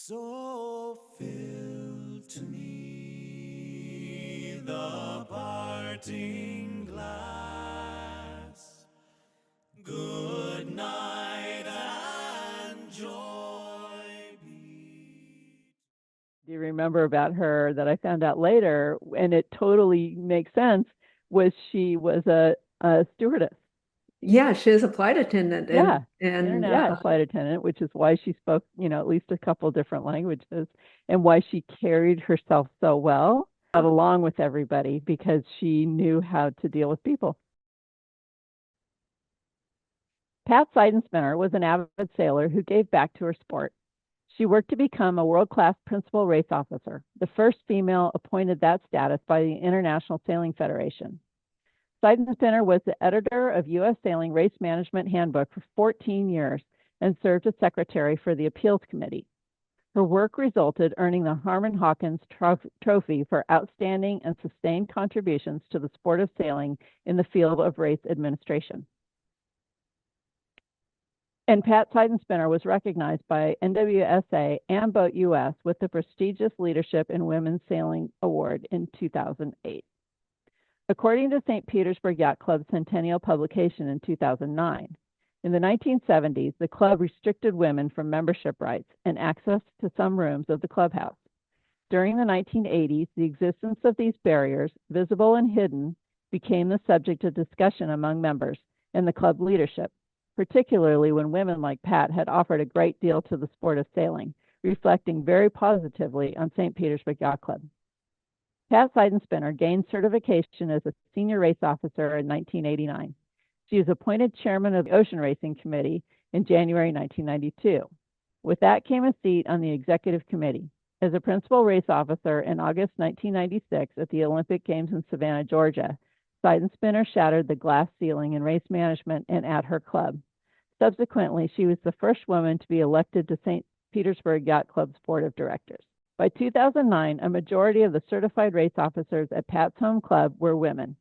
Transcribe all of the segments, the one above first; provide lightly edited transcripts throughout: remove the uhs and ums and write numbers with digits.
So fill to me the parting glass. Good night and joy be. Do you remember about her that I found out later, and it totally makes sense, was she was a stewardess. Yeah, she is a flight attendant. Yeah, And international flight attendant, which is why she spoke, at least a couple different languages, and why she carried herself so well, got along with everybody because she knew how to deal with people. Pat Seidenspinner was an avid sailor who gave back to her sport. She worked to become a world-class principal race officer, the first female appointed that status by the International Sailing Federation. Seidenspinner was the editor of U.S. Sailing Race Management Handbook for 14 years and served as secretary for the Appeals Committee. Her work resulted earning the Harmon Hawkins Trophy for outstanding and sustained contributions to the sport of sailing in the field of race administration. And Pat Seidenspinner was recognized by NWSA and BoatUS with the prestigious Leadership in Women's Sailing Award in 2008. According to St. Petersburg Yacht Club's centennial publication in 2009, in the 1970s, the club restricted women from membership rights and access to some rooms of the clubhouse. During the 1980s, the existence of these barriers, visible and hidden, became the subject of discussion among members and the club leadership, particularly when women like Pat had offered a great deal to the sport of sailing, reflecting very positively on St. Petersburg Yacht Club. Pat Seidenspinner gained certification as a senior race officer in 1989. She was appointed chairman of the Ocean Racing Committee in January 1992. With that came a seat on the executive committee. As a principal race officer in August 1996 at the Olympic Games in Savannah, Georgia, Seidenspinner shattered the glass ceiling in race management and at her club. Subsequently, she was the first woman to be elected to St. Petersburg Yacht Club's board of directors. By 2009, a majority of the certified race officers at Pat's home club were women.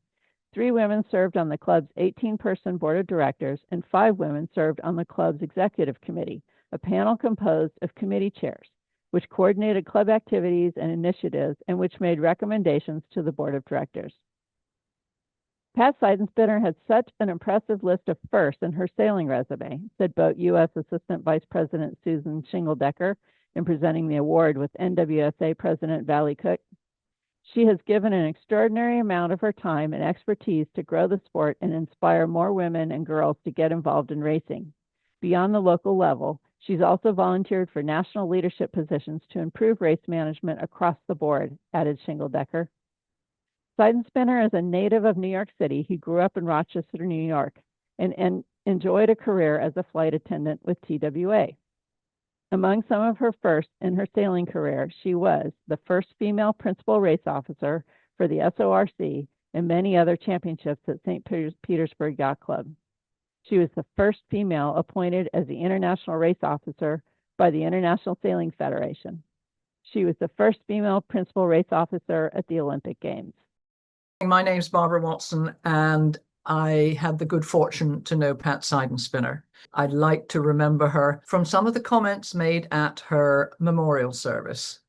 3 women served on the club's 18-person board of directors, and 5 women served on the club's executive committee, a panel composed of committee chairs, which coordinated club activities and initiatives and which made recommendations to the board of directors. Pat Seidenspinner had such an impressive list of firsts in her sailing resume, said BoatUS Assistant Vice President Susan Shingledecker in presenting the award with NWSA President Valley Cook. She has given an extraordinary amount of her time and expertise to grow the sport and inspire more women and girls to get involved in racing. Beyond the local level, she's also volunteered for national leadership positions to improve race management across the board, added Shingledecker. Seidenspinner is a native of New York City. He grew up in Rochester, New York, and enjoyed a career as a flight attendant with TWA. Among some of her firsts in her sailing career, she was the first female principal race officer for the SORC and many other championships at St. Petersburg Yacht Club. She was the first female appointed as the international race officer by the International Sailing Federation. She was the first female principal race officer at the Olympic Games. My name's Barbara Watson, and I had the good fortune to know Pat Seidenspinner. I'd like to remember her from some of the comments made at her memorial service.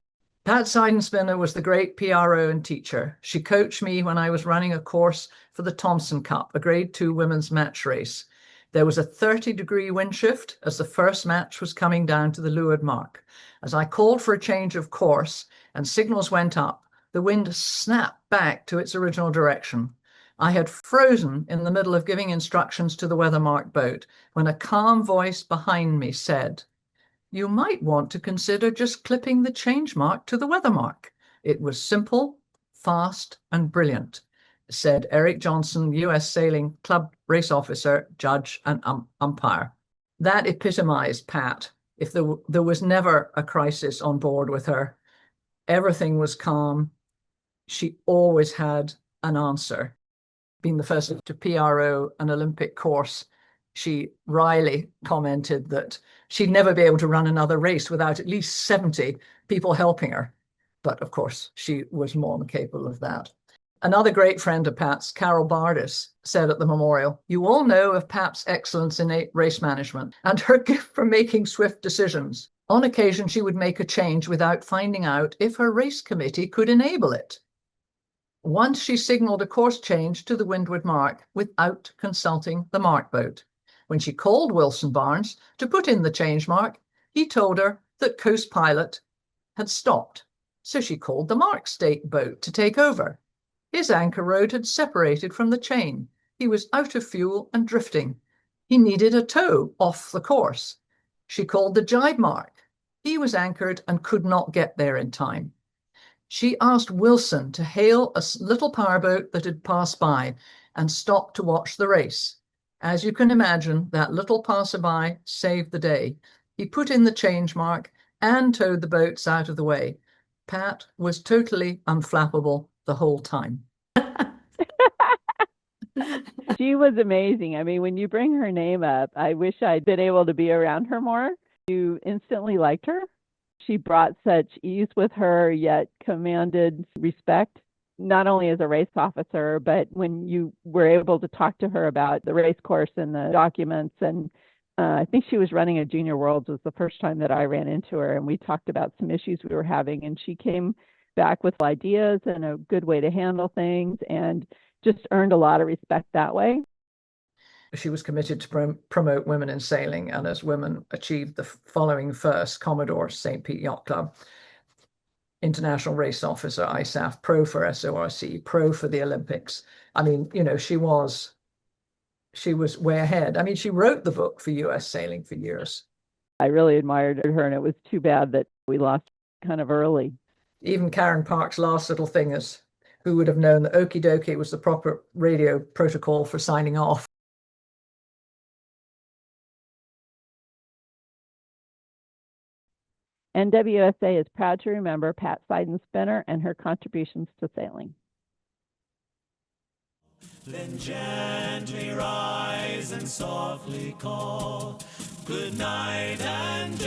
Pat Seidenspinner was the great PRO and teacher. She coached me when I was running a course for the Thompson Cup, a grade 2 women's match race. There was a 30-degree wind shift as the first match was coming down to the leeward mark. As I called for a change of course and signals went up, the wind snapped back to its original direction. I had frozen in the middle of giving instructions to the weather-marked boat when a calm voice behind me said, "You might want to consider just clipping the change mark to the weather mark." It was simple, fast, and brilliant, said Eric Johnson, U.S. Sailing Club race officer, judge, and umpire. That epitomized Pat. If there was never a crisis on board with her, everything was calm. She always had an answer. Being the first to PRO an Olympic course, she wryly commented that she'd never be able to run another race without at least 70 people helping her. But of course, she was more than capable of that. Another great friend of Pat's, Carol Bardis, said at the memorial, "You all know of Pat's excellence in race management and her gift for making swift decisions. On occasion, she would make a change without finding out if her race committee could enable it. Once she signaled a course change to the windward mark without consulting the mark boat. When she called Wilson Barnes to put in the change mark, he told her that Coast Pilot had stopped, so she called the Mark State boat to take over. His anchor rod had separated from the chain. He was out of fuel and drifting. He needed a tow off the course. She called the jibe mark. He was anchored and could not get there in time. She asked Wilson to hail a little powerboat that had passed by and stop to watch the race. As you can imagine, that little passerby saved the day. He put in the change mark and towed the boats out of the way. Pat was totally unflappable the whole time. She was amazing. I mean, when you bring her name up, I wish I'd been able to be around her more. You instantly liked her. She brought such ease with her, yet commanded respect, not only as a race officer, but when you were able to talk to her about the race course and the documents. And I think she was running a Junior Worlds was the first time that I ran into her, and we talked about some issues we were having, and she came back with ideas and a good way to handle things and just earned a lot of respect that way. She was committed to promote women in sailing, and as women achieved the following first: Commodore, St. Pete Yacht Club, International Race Officer, ISAF, Pro for SORC, Pro for the Olympics. I mean, you know, she was way ahead. I mean, she wrote the book for US sailing for years. I really admired her, and it was too bad that we lost kind of early. Even Karen Park's last little thing is, who would have known that okie dokie was the proper radio protocol for signing off. NWSA is proud to remember Pat Seidenspinner and her contributions to sailing. Then gently rise and softly call, good night and